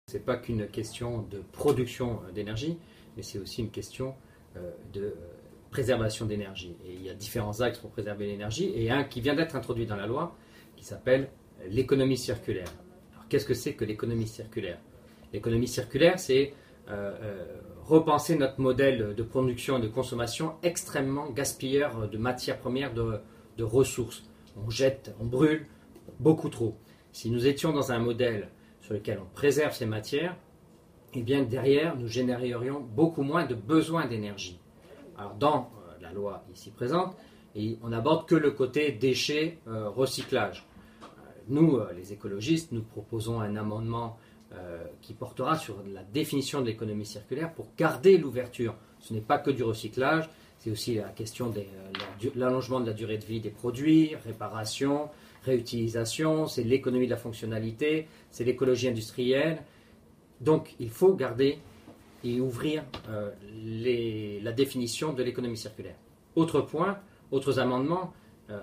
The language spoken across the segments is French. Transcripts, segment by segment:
Ce n'est pas qu'une question de production d'énergie, mais c'est aussi une question de préservation d'énergie. Et il y a différents axes pour préserver l'énergie, et un qui vient d'être introduit dans la loi, qui s'appelle l'économie circulaire. Alors, qu'est-ce que c'est que l'économie circulaire? L'économie circulaire, c'est repenser notre modèle de production et de consommation extrêmement gaspilleur de matières premières, de ressources. On jette, on brûle beaucoup trop. Si nous étions dans un modèle sur lequel on préserve ces matières, eh bien derrière, nous générerions beaucoup moins de besoins d'énergie. Alors dans la loi ici présente, on n'aborde que le côté déchets, recyclage. Nous, les écologistes, nous proposons un amendement qui portera sur la définition de l'économie circulaire pour garder l'ouverture. Ce n'est pas que du recyclage, c'est aussi la question de l'allongement de la durée de vie des produits, réparation, réutilisation, c'est l'économie de la fonctionnalité, c'est l'écologie industrielle. Donc il faut garder et ouvrir la définition de l'économie circulaire. Autre point, autres amendements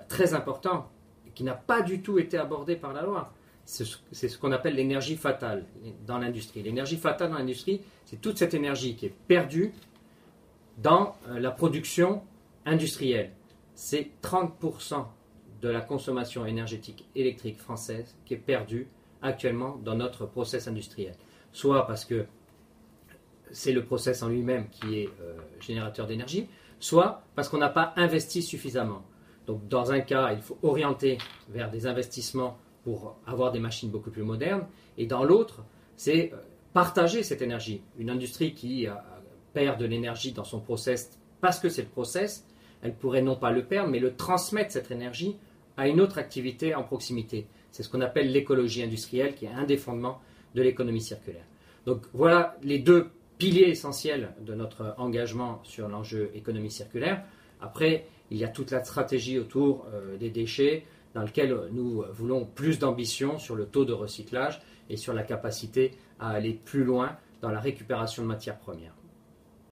très importants qui n'a pas du tout été abordé par la loi, c'est ce qu'on appelle l'énergie fatale dans l'industrie. L'énergie fatale dans l'industrie, c'est toute cette énergie qui est perdue dans la production industrielle. C'est 30% de la consommation énergétique électrique française qui est perdue actuellement dans notre process industriel. Soit parce que c'est le process en lui-même qui est générateur d'énergie, soit parce qu'on n'a pas investi suffisamment. Donc dans un cas, il faut orienter vers des investissements pour avoir des machines beaucoup plus modernes, et dans l'autre, c'est partager cette énergie. Une industrie qui perd de l'énergie dans son process parce que c'est le process, elle pourrait non pas le perdre, mais le transmettre, cette énergie, à une autre activité en proximité. C'est ce qu'on appelle l'écologie industrielle, qui est un des fondements de l'économie circulaire. Donc voilà les deux piliers essentiels de notre engagement sur l'enjeu économie circulaire. Après, il y a toute la stratégie autour des déchets, dans lequel nous voulons plus d'ambition sur le taux de recyclage et sur la capacité à aller plus loin dans la récupération de matières premières.